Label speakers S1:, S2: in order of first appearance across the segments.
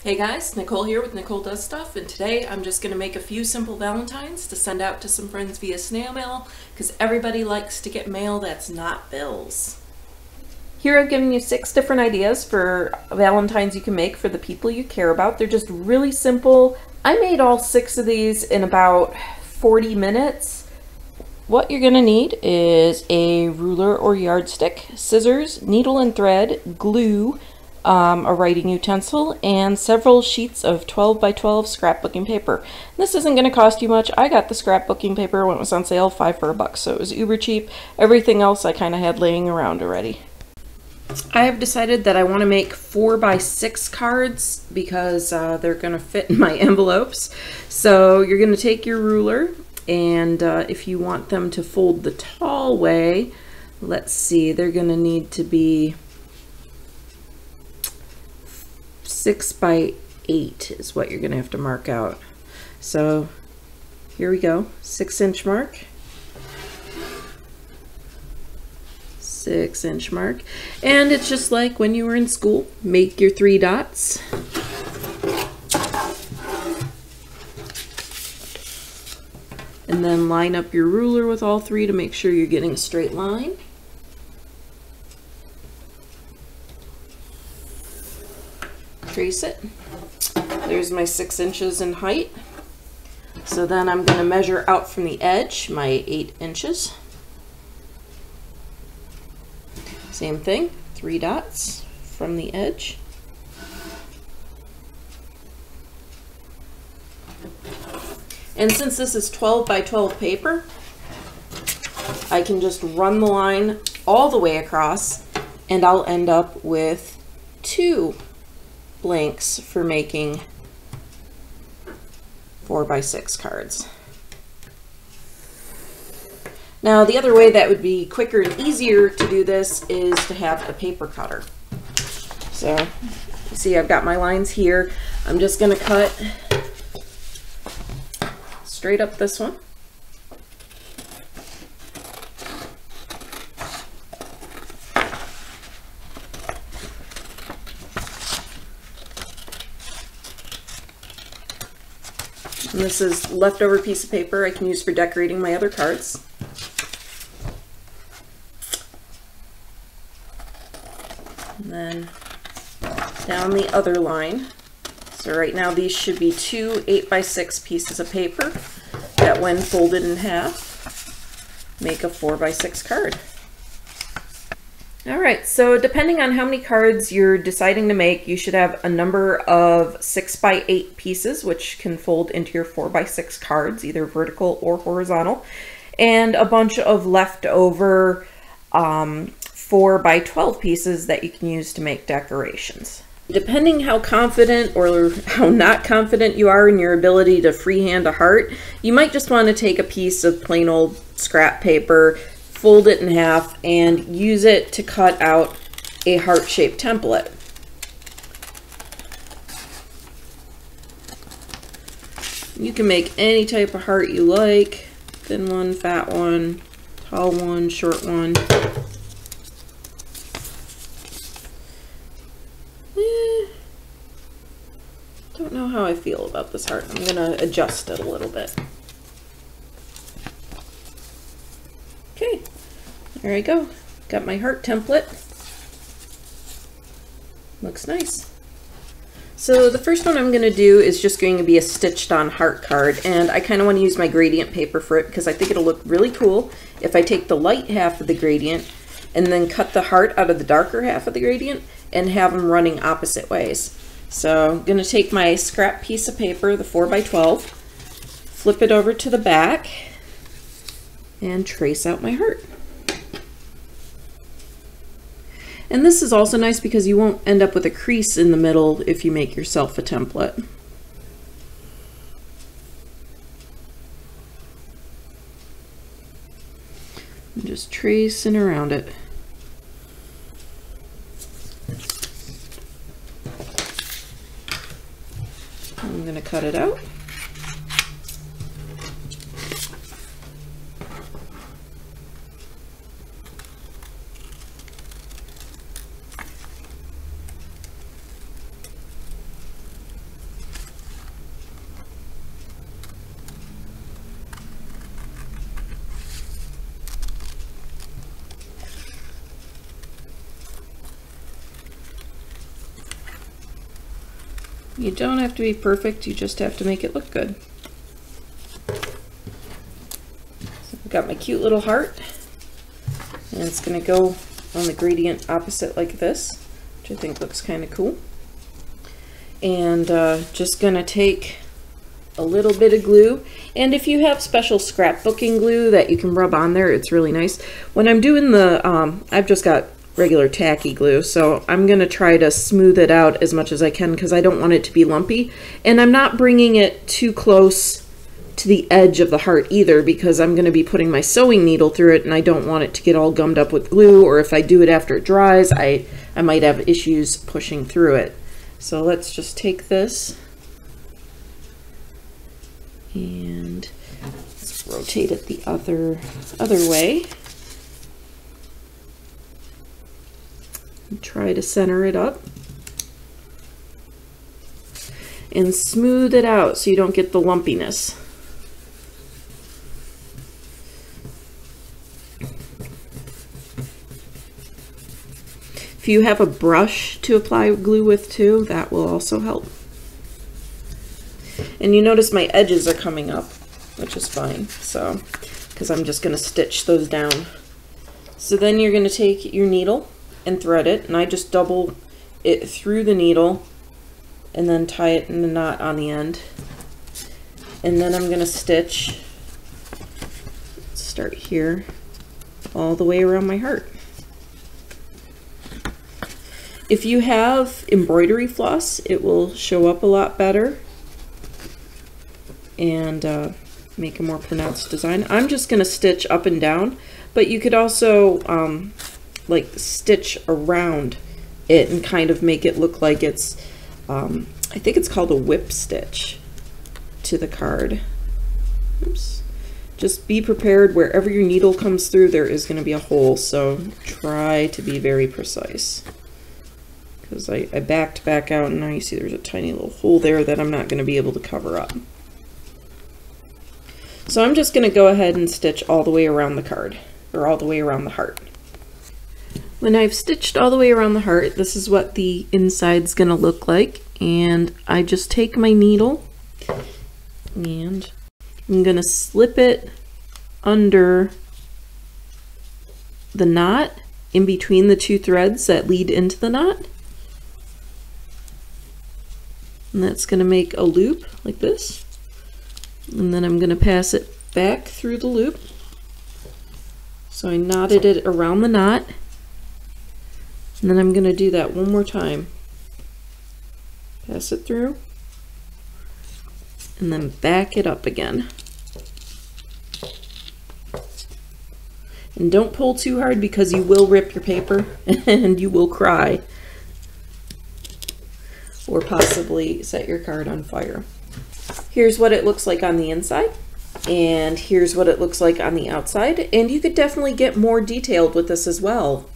S1: Hey guys, Nicole here with Nicole Does Stuff, and today I'm just going to make a few simple Valentines to send out to some friends via snail mail, because everybody likes to get mail that's not bills. Here I've given you 6 different ideas for Valentines you can make for the people you care about. They're just really simple. I made all 6 of these in about 40 minutes. What you're going to need is a ruler or yardstick, scissors, needle and thread, glue, a writing utensil, and several sheets of 12 by 12 scrapbooking paper. This isn't going to cost you much. I got the scrapbooking paper when it was on sale, 5 for $1, so it was uber cheap. Everything else I kind of had laying around already. I have decided that I want to make 4 by 6 cards because they're going to fit in my envelopes. So you're going to take your ruler, and if you want them to fold the tall way, let's see, they're going to need to be 6 by 8 is what you're going to have to mark out. So here we go, 6-inch mark, 6-inch mark, and it's just like when you were in school. Make your 3 dots. And then line up your ruler with all 3 to make sure you're getting a straight line. Trace it. There's my 6 inches in height. So then I'm going to measure out from the edge my 8 inches. Same thing, 3 dots from the edge. And since this is 12 by 12 paper, I can just run the line all the way across, and I'll end up with 2 blanks for making 4 by 6 cards. Now the other way that would be quicker and easier to do this is to have a paper cutter. So you see I've got my lines here. I'm just going to cut straight up this one. And this is leftover piece of paper I can use for decorating my other cards. And then down the other line. So right now these should be 2 8 by 6 pieces of paper that, when folded in half, make a 4 by 6 card. Alright, so depending on how many cards you're deciding to make, you should have a number of 6 by 8 pieces, which can fold into your 4 by 6 cards, either vertical or horizontal, and a bunch of leftover 4 by 12 pieces that you can use to make decorations. Depending how confident or how not confident you are in your ability to freehand a heart, you might just want to take a piece of plain old scrap paper, fold it in half, and use it to cut out a heart-shaped template. You can make any type of heart you like, thin one, fat one, tall one, short one. Don't know how I feel about this heart. I'm going to adjust it a little bit. Okay, there I go. Got my heart template. Looks nice. So the first one I'm going to do is just going to be a stitched on heart card, and I kind of want to use my gradient paper for it because I think it'll look really cool if I take the light half of the gradient and then cut the heart out of the darker half of the gradient and have them running opposite ways. So I'm going to take my scrap piece of paper, the 4 by 12, flip it over to the back, and trace out my heart. And this is also nice because you won't end up with a crease in the middle if you make yourself a template. I'm just tracing around it. I'm going to cut it out. You don't have to be perfect, you just have to make it look good. So I've got my cute little heart, and it's going to go on the gradient opposite like this, which I think looks kind of cool. And just going to take a little bit of glue, and if you have special scrapbooking glue that you can rub on there, it's really nice. When I'm doing the, I've just got regular tacky glue, so I'm going to try to smooth it out as much as I can because I don't want it to be lumpy, and I'm not bringing it too close to the edge of the heart either because I'm going to be putting my sewing needle through it and I don't want it to get all gummed up with glue, or if I do it after it dries, I might have issues pushing through it. So let's just take this and let's rotate it the other way. And try to center it up and smooth it out so you don't get the lumpiness. If you have a brush to apply glue with too, that will also help. And you notice my edges are coming up, which is fine, so because I'm just going to stitch those down. So then you're going to take your needle and thread it, and I just double it through the needle and then tie it in a knot on the end. And then I'm going to stitch, start here, all the way around my heart. If you have embroidery floss, it will show up a lot better and make a more pronounced design. I'm just going to stitch up and down, but you could also like stitch around it and kind of make it look like it's, I think it's called a whip stitch to the card. Oops. Just be prepared, wherever your needle comes through there is going to be a hole, so try to be very precise. Because I backed back out and now you see there's a tiny little hole there that I'm not going to be able to cover up. So I'm just going to go ahead and stitch all the way around the card, or all the way around the heart. When I've stitched all the way around the heart, this is what the inside's going to look like. And I just take my needle and I'm going to slip it under the knot in between the two threads that lead into the knot. And that's going to make a loop like this. And then I'm going to pass it back through the loop. So I knotted it around the knot. And then I'm going to do that one more time. Pass it through. And then back it up again. And don't pull too hard because you will rip your paper and you will cry. Or possibly set your card on fire. Here's what it looks like on the inside. And here's what it looks like on the outside. And you could definitely get more detailed with this as well.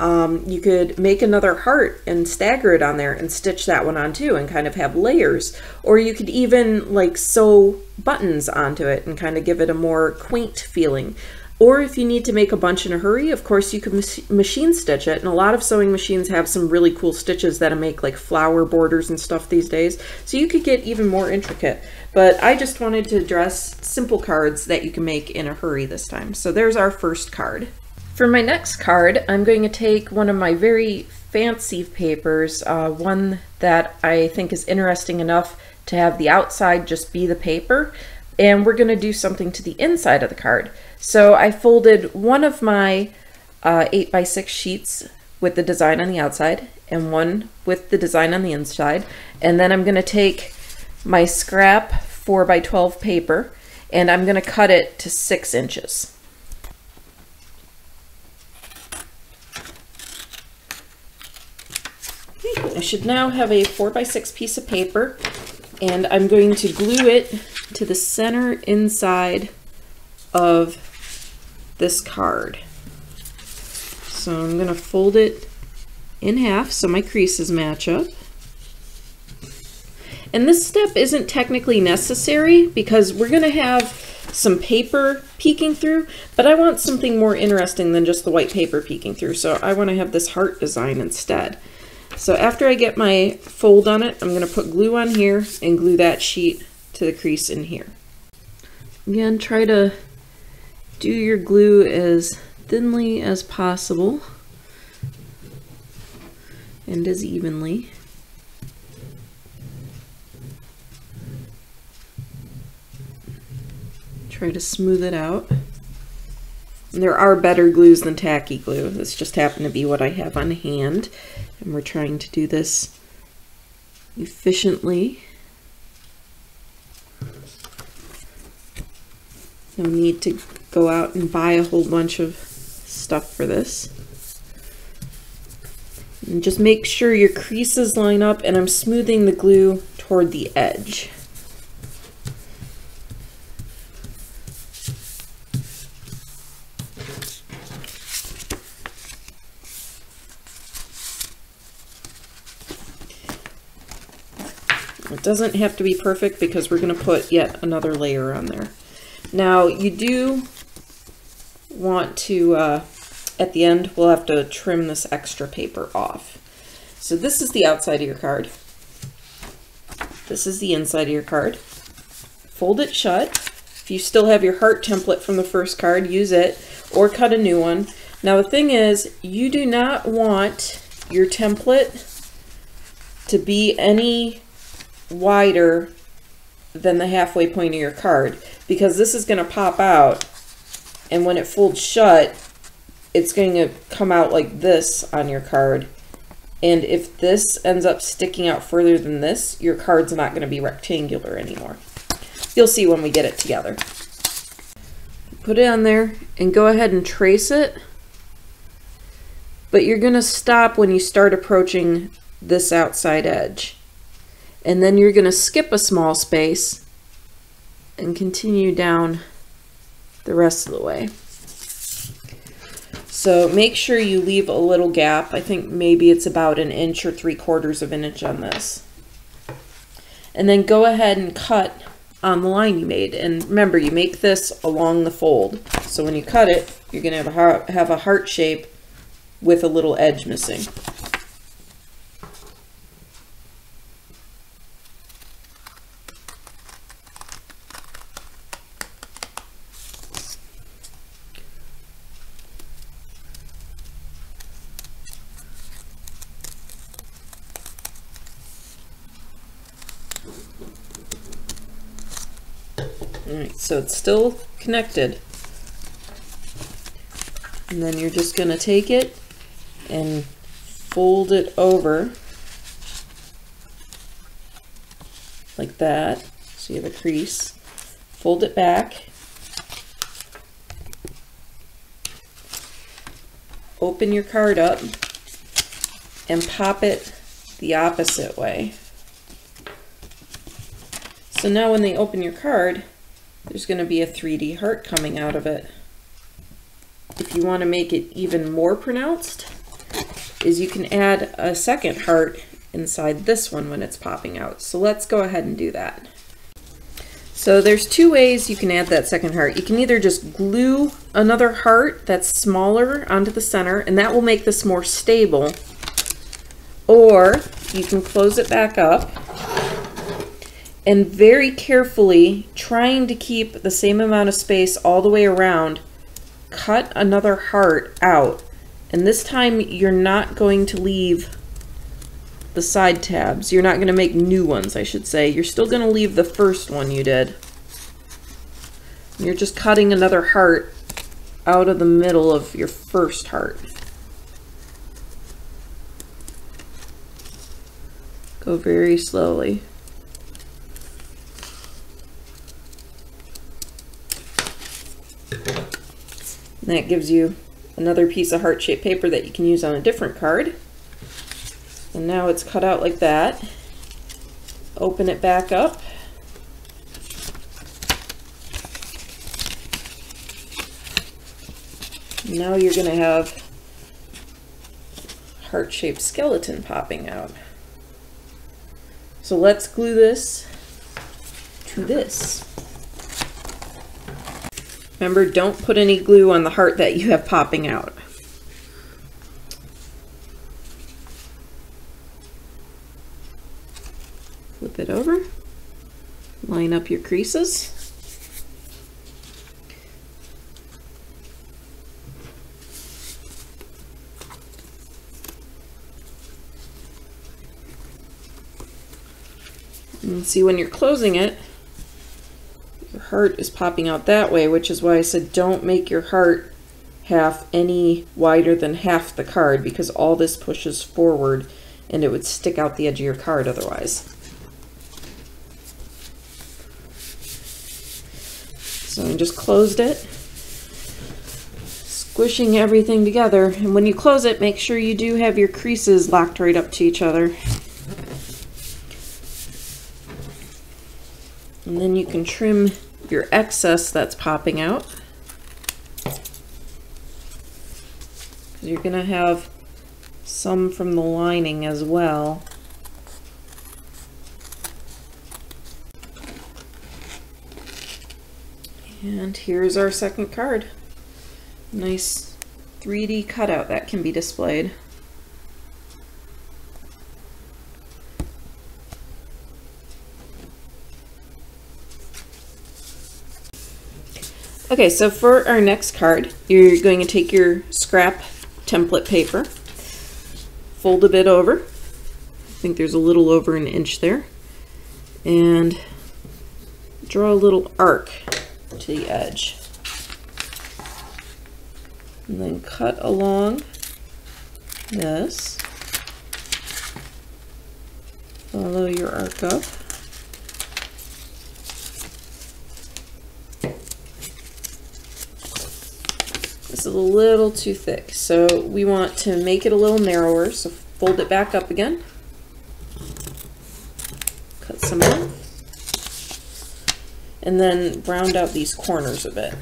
S1: You could make another heart and stagger it on there and stitch that one on too and kind of have layers. Or you could even like sew buttons onto it and kind of give it a more quaint feeling. Or if you need to make a bunch in a hurry, of course you can machine stitch it. And a lot of sewing machines have some really cool stitches that make like flower borders and stuff these days. So you could get even more intricate. But I just wanted to dress simple cards that you can make in a hurry this time. So there's our first card. For my next card, I'm going to take one of my very fancy papers, one that I think is interesting enough to have the outside just be the paper. And we're going to do something to the inside of the card. So I folded one of my 8x6 sheets with the design on the outside and one with the design on the inside. And then I'm going to take my scrap 4x12 paper and I'm going to cut it to 6 inches. I should now have a 4x6 piece of paper, and I'm going to glue it to the center inside of this card. So I'm going to fold it in half so my creases match up. And this step isn't technically necessary because we're going to have some paper peeking through, but I want something more interesting than just the white paper peeking through, so I want to have this heart design instead. So after I get my fold on it, I'm going to put glue on here and glue that sheet to the crease in here. Again, try to do your glue as thinly as possible and as evenly. Try to smooth it out. And there are better glues than tacky glue. This just happened to be what I have on hand, and we're trying to do this efficiently. No need to go out and buy a whole bunch of stuff for this. And just make sure your creases line up, and I'm smoothing the glue toward the edge. It doesn't have to be perfect because we're going to put yet another layer on there. Now you do want to, at the end, we'll have to trim this extra paper off. So this is the outside of your card. This is the inside of your card. Fold it shut. If you still have your heart template from the first card, use it or cut a new one. Now the thing is, you do not want your template to be any wider than the halfway point of your card, because this is going to pop out, and when it folds shut, it's going to come out like this on your card. And if this ends up sticking out further than this, your card's not going to be rectangular anymore. You'll see when we get it together. Put it on there and go ahead and trace it, but you're going to stop when you start approaching this outside edge. And then you're going to skip a small space and continue down the rest of the way. So make sure you leave a little gap. I think maybe it's about 1 inch or 3/4 of an inch on this. And then go ahead and cut on the line you made. And remember, you make this along the fold. So when you cut it, you're going to have a heart shape with a little edge missing. Alright, so it's still connected. And then you're just going to take it and fold it over like that. So you have a crease. Fold it back. Open your card up and pop it the opposite way. So now when they open your card, there's going to be a 3D heart coming out of it. If you want to make it even more pronounced, is you can add a second heart inside this one when it's popping out. So let's go ahead and do that. So there's 2 ways you can add that second heart. You can either just glue another heart that's smaller onto the center, and that will make this more stable, or you can close it back up and very carefully, trying to keep the same amount of space all the way around, cut another heart out. And this time you're not going to leave the side tabs. You're not going to make new ones, I should say. You're still going to leave the first one you did. You're just cutting another heart out of the middle of your first heart. Go very slowly. And that gives you another piece of heart-shaped paper that you can use on a different card. And now it's cut out like that. Open it back up. Now you're going to have heart-shaped skeleton popping out. So let's glue this to this. Remember, don't put any glue on the heart that you have popping out. Flip it over, line up your creases. And see, when you're closing it, your heart is popping out that way, which is why I said don't make your heart half any wider than half the card, because all this pushes forward and it would stick out the edge of your card otherwise. So I just closed it, squishing everything together, and when you close it, make sure you do have your creases locked right up to each other. And then you can trim your excess that's popping out. You're going to have some from the lining as well. And here's our second card. Nice 3D cutout that can be displayed. Okay, so for our next card, you're going to take your scrap template paper, fold a bit over, I think there's a little over an inch there, and draw a little arc to the edge. And then cut along this, follow your arc up. This is a little too thick, so we want to make it a little narrower, so fold it back up again, cut some off, and then round out these corners a bit.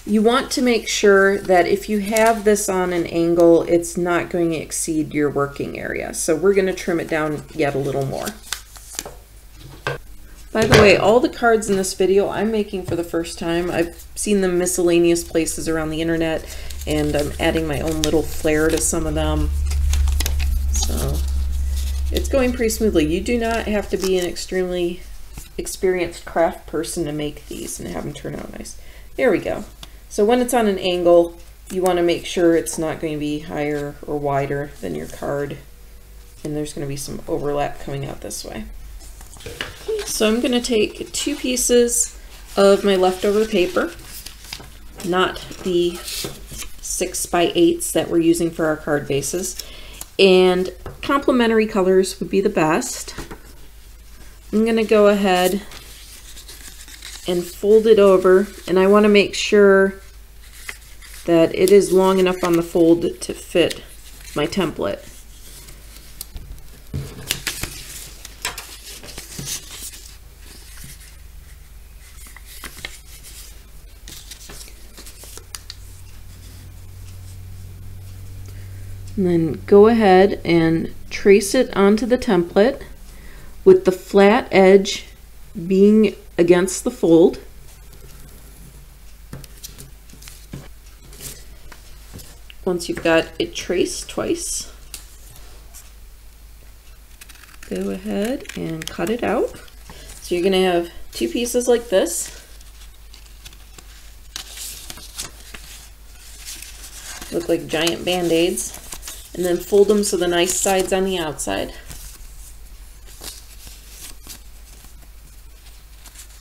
S1: You want to make sure that if you have this on an angle, it's not going to exceed your working area, so we're going to trim it down yet a little more. By the way, all the cards in this video I'm making for the first time. I've seen them miscellaneous places around the internet, and I'm adding my own little flair to some of them. So it's going pretty smoothly. You do not have to be an extremely experienced craft person to make these and have them turn out nice. There we go. So when it's on an angle, you want to make sure it's not going to be higher or wider than your card, and there's going to be some overlap coming out this way. So I'm going to take 2 pieces of my leftover paper, not the 6x8s that we're using for our card bases, and complementary colors would be the best. I'm going to go ahead and fold it over, and I want to make sure that it is long enough on the fold to fit my template. And then go ahead and trace it onto the template with the flat edge being against the fold. Once you've got it traced twice, go ahead and cut it out. So you're going to have 2 pieces like this. Look like giant band-aids. And then fold them so the nice side's on the outside.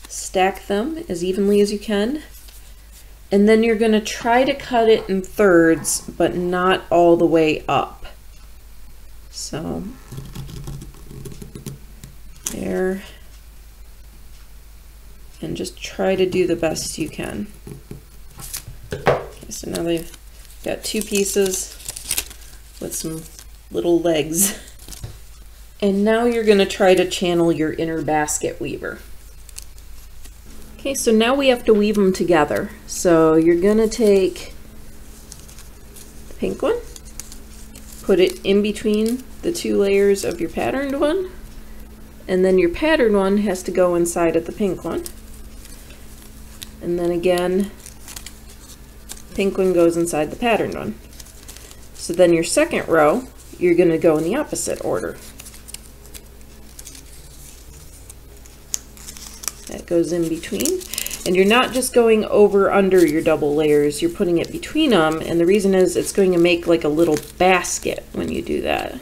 S1: Stack them as evenly as you can. And then you're going to try to cut it in thirds, but not all the way up. So, there. And just try to do the best you can. Okay, so now they've got 2 pieces with some little legs. And now you're going to try to channel your inner basket weaver. Okay, so now we have to weave them together. So you're going to take the pink one, put it in between the 2 layers of your patterned one, and then your patterned one has to go inside of the pink one. And then again, pink one goes inside the patterned one. So then your second row, you're going to go in the opposite order. That goes in between. And you're not just going over under your double layers, you're putting it between them, and the reason is it's going to make like a little basket when you do that.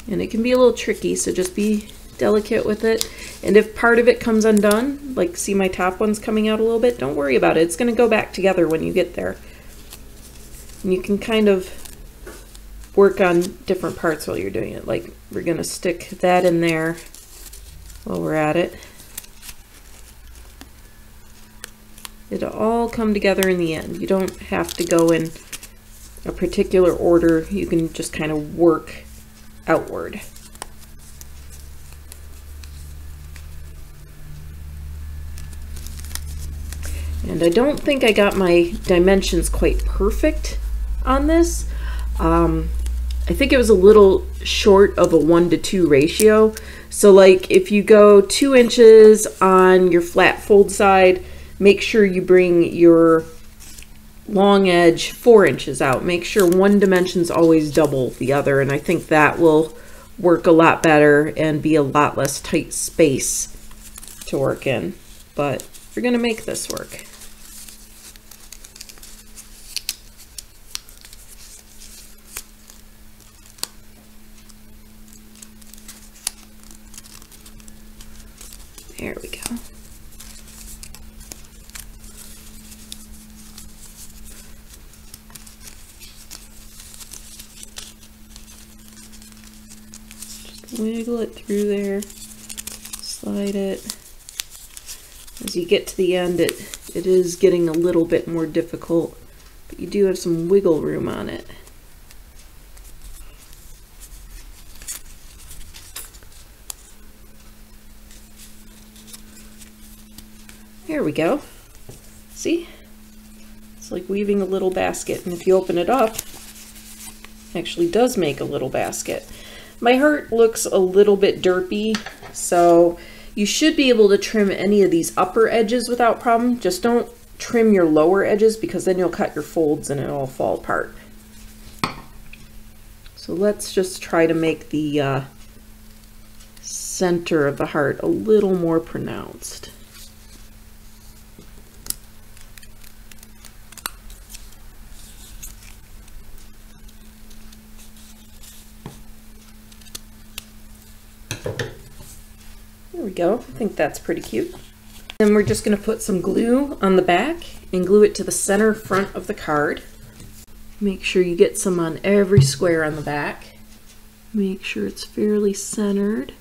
S1: And it can be a little tricky, so just be delicate with it. And if part of it comes undone, like see my top one's coming out a little bit, don't worry about it. It's going to go back together when you get there. And you can kind of work on different parts while you're doing it. Like we're going to stick that in there while we're at it. It'll all come together in the end. You don't have to go in a particular order. You can just kind of work outward. And I don't think I got my dimensions quite perfect on this. I think it was a little short of a 1:2 ratio. So like if you go 2 inches on your flat fold side, make sure you bring your long edge 4 inches out. Make sure one dimension's always double the other, and I think that will work a lot better and be a lot less tight space to work in. But we're gonna make this work. There we go. Wiggle it through there, slide it. As you get to the end, it is getting a little bit more difficult, but you do have some wiggle room on it. There we go. See? It's like weaving a little basket, and if you open it up, it actually does make a little basket. My heart looks a little bit derpy, so you should be able to trim any of these upper edges without problem. Just don't trim your lower edges, because then you'll cut your folds and it'll all fall apart. So let's just try to make the center of the heart a little more pronounced. There we go. I think that's pretty cute. Then we're just going to put some glue on the back and glue it to the center front of the card. Make sure you get some on every square on the back. Make sure it's fairly centered.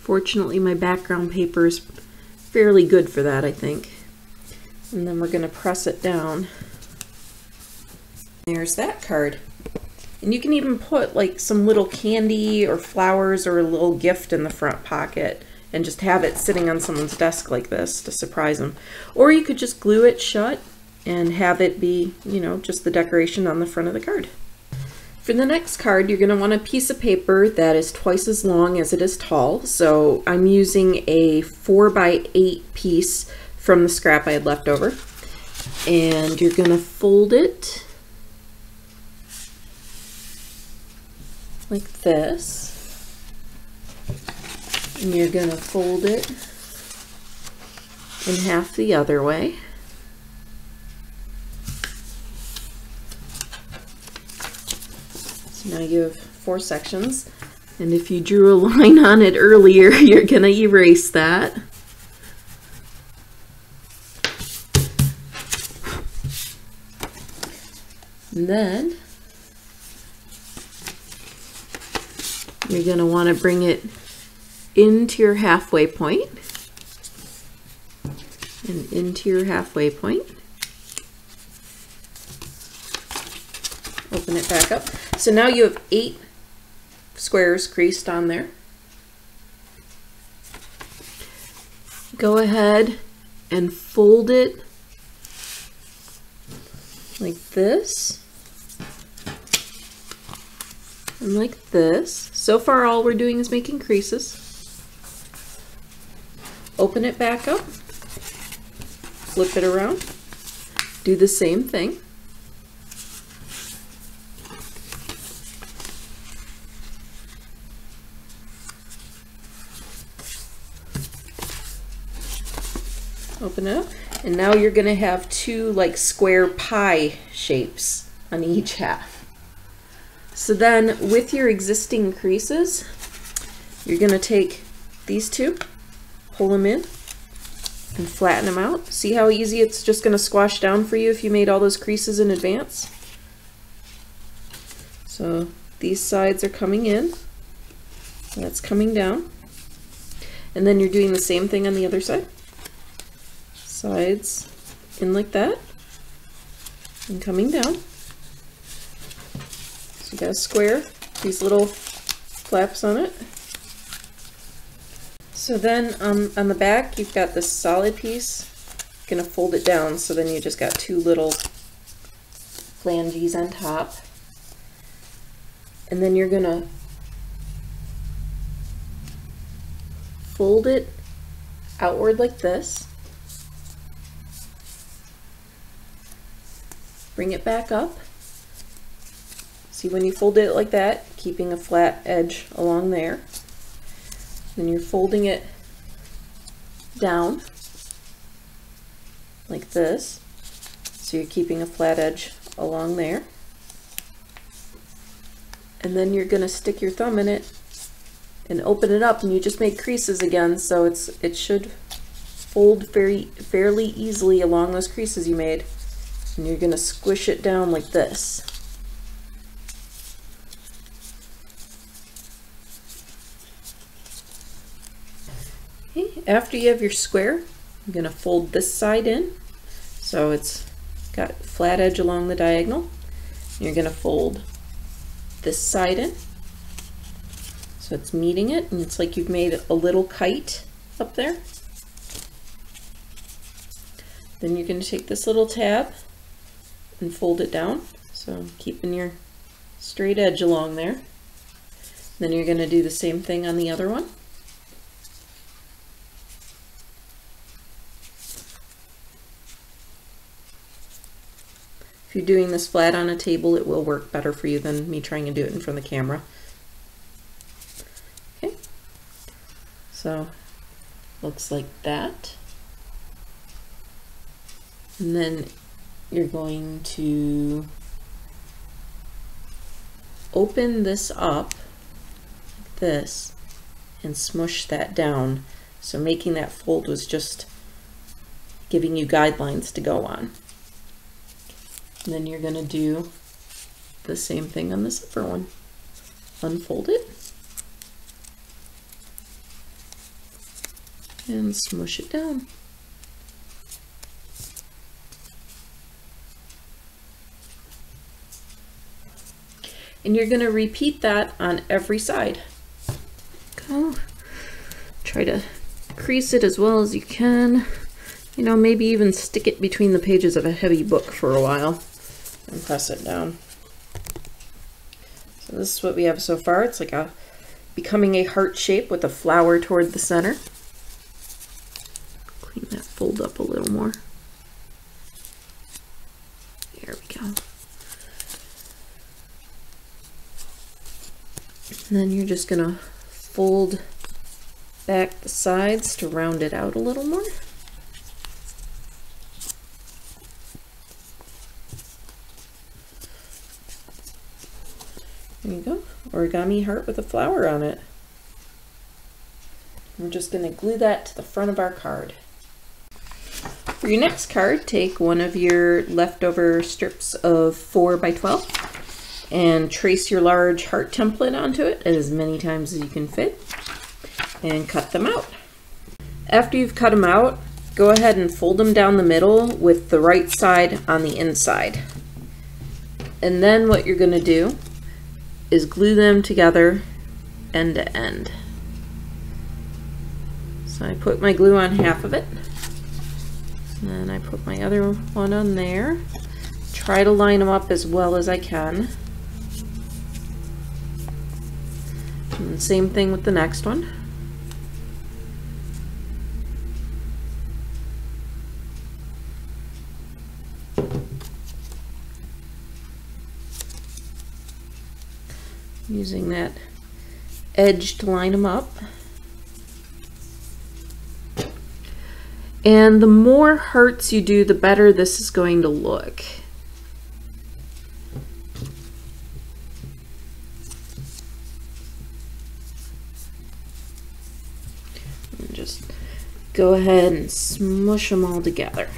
S1: Fortunately, my background paper is fairly good for that, I think. And then we're going to press it down. There's that card. And you can even put like some little candy or flowers or a little gift in the front pocket and just have it sitting on someone's desk like this to surprise them. Or you could just glue it shut and have it be, you know, just the decoration on the front of the card. For the next card, you're going to want a piece of paper that is twice as long as it is tall. So I'm using a 4x8 piece from the scrap I had left over. And you're going to fold it like this, and you're going to fold it in half the other way. So now you have 4 sections, and if you drew a line on it earlier, you're going to erase that. And then you're going to want to bring it into your halfway point and into your halfway point. Open it back up. So now you have 8 squares creased on there. Go ahead and fold it like this. And like this. So far all we're doing is making creases. Open it back up, flip it around, Do the same thing. Open it up, and now you're going to have two like square pie shapes on each half. So then with your existing creases, you're going to take these two, pull them in, and flatten them out. See how easy it's just going to squash down for you if you made all those creases in advance? So these sides are coming in, that's coming down, and then you're doing the same thing on the other side. Sides in like that, and coming down. So you got a square, these little flaps on it. So then on the back, you've got this solid piece. You're gonna fold it down, so then you just got two little flanges on top. And then you're gonna fold it outward like this. Bring it back up. See, when you fold it like that, keeping a flat edge along there. Then you're folding it down like this. So you're keeping a flat edge along there. And then you're gonna stick your thumb in it and open it up, and you just make creases again, so it should fold fairly easily along those creases you made. And you're gonna squish it down like this. Okay, after you have your square, you're gonna fold this side in, so it's got flat edge along the diagonal. You're gonna fold this side in, so it's meeting it, and it's like you've made a little kite up there. Then you're gonna take this little tab and fold it down, so keeping your straight edge along there. Then you're going to do the same thing on the other one. If you're doing this flat on a table, it will work better for you than me trying to do it in front of the camera. Okay, so looks like that. And then you're going to open this up like this and smush that down. So making that fold was just giving you guidelines to go on. And then you're going to do the same thing on this upper one. Unfold it and smush it down. And you're going to repeat that on every side. Go. Try to crease it as well as you can. You know, maybe even stick it between the pages of a heavy book for a while and press it down. So this is what we have so far. It's like becoming a heart shape with a flower toward the center. Clean that fold up a little more. There we go. And then you're just gonna fold back the sides to round it out a little more. There you go, origami heart with a flower on it. We're just gonna glue that to the front of our card. For your next card, take one of your leftover strips of 4 by 12 and trace your large heart template onto it as many times as you can fit and cut them out. After you've cut them out, go ahead and fold them down the middle with the right side on the inside. And then what you're going to do is glue them together end to end. So I put my glue on half of it, and then I put my other one on there. Try to line them up as well as I can. And same thing with the next one. Using that edge to line them up. And the more hearts you do, the better this is going to look. And just go ahead and smush them all together.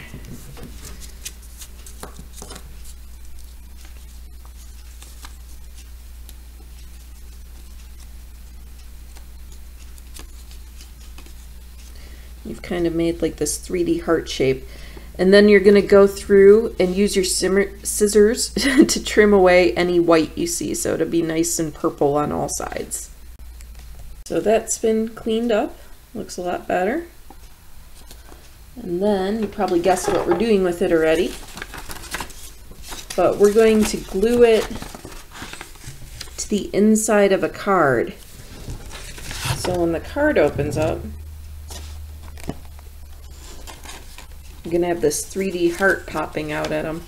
S1: You've kind of made like this 3D heart shape. And then you're going to go through and use your scissors to trim away any white you see, so it'll be nice and purple on all sides. So that's been cleaned up. Looks a lot better. And then you probably guessed what we're doing with it already. But we're going to glue it to the inside of a card. So when the card opens up, I'm going to have this 3D heart popping out at them.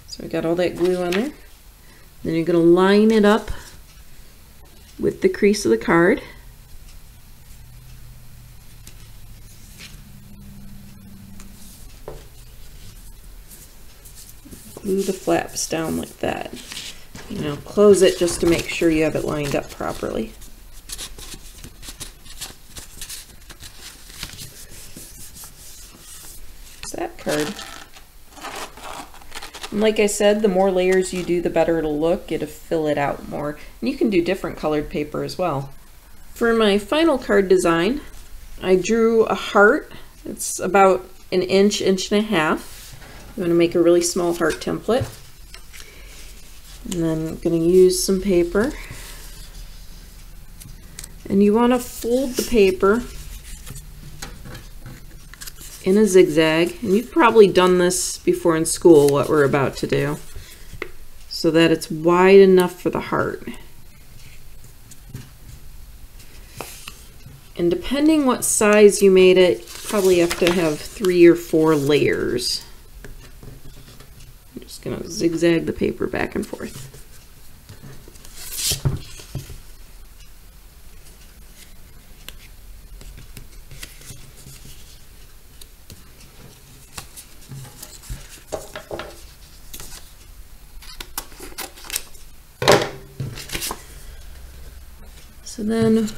S1: So we got all that glue on there. Then you're going to line it up with the crease of the card. Glue the flaps down like that. You know, close it just to make sure you have it lined up properly. That card. And like I said, the more layers you do, the better it'll look. It'll fill it out more. And you can do different colored paper as well. For my final card design, I drew a heart. It's about an inch, inch and a half. I'm going to make a really small heart template. And then I'm going to use some paper. And you want to fold the paper in a zigzag, and you've probably done this before in school, what we're about to do, so that it's wide enough for the heart. And depending what size you made it, you probably have to have 3 or 4 layers. I'm just going to zigzag the paper back and forth. So then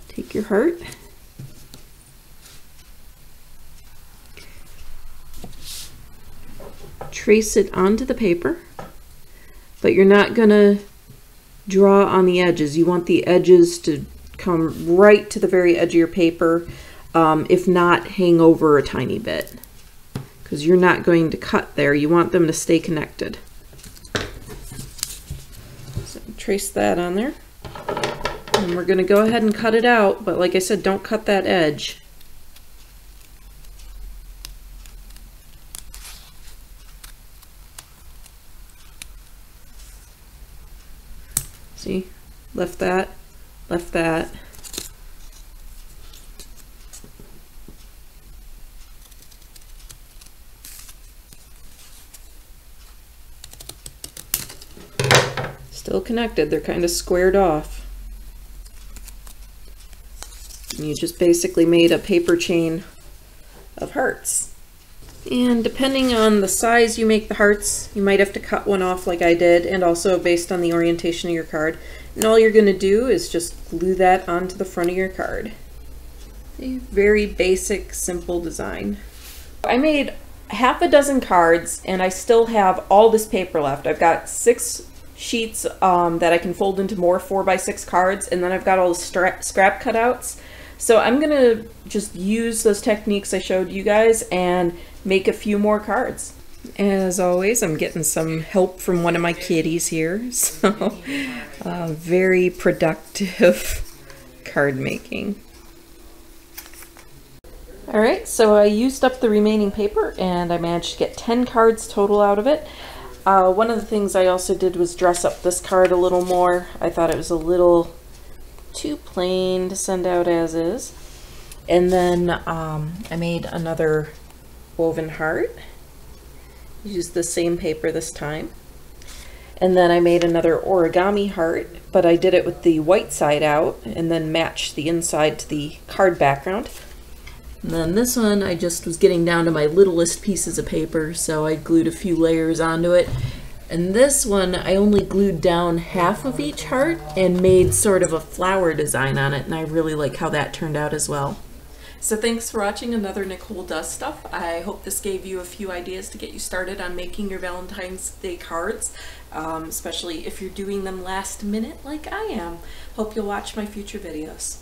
S1: take your heart, trace it onto the paper, but you're not going to draw on the edges. You want the edges to come right to the very edge of your paper, if not hang over a tiny bit, because you're not going to cut there. You want them to stay connected. Trace that on there, and we're going to go ahead and cut it out, but like I said, don't cut that edge. See, left that, left that. Still connected, they're kind of squared off. And you just basically made a paper chain of hearts. And depending on the size you make the hearts, you might have to cut one off like I did, and also based on the orientation of your card. And all you're going to do is just glue that onto the front of your card. A very basic, simple design. I made half a dozen cards, and I still have all this paper left. I've got 6 sheets that I can fold into more 4x6 cards, and then I've got all the scrap cutouts. So I'm gonna just use those techniques I showed you guys and make a few more cards. As always, I'm getting some help from one of my kitties here, so very productive card making. Alright, so I used up the remaining paper and I managed to get 10 cards total out of it. One of the things I also did was dress up this card a little more. I thought it was a little too plain to send out as is. And then I made another woven heart. Used the same paper this time. And then I made another Origami Heart, but I did it with the white side out and then matched the inside to the card background. And then this one, I just was getting down to my littlest pieces of paper, so I glued a few layers onto it. And this one, I only glued down half of each heart and made sort of a flower design on it, and I really like how that turned out as well. So thanks for watching another Nicole Does Stuff. I hope this gave you a few ideas to get you started on making your Valentine's Day cards, especially if you're doing them last minute like I am. Hope you'll watch my future videos.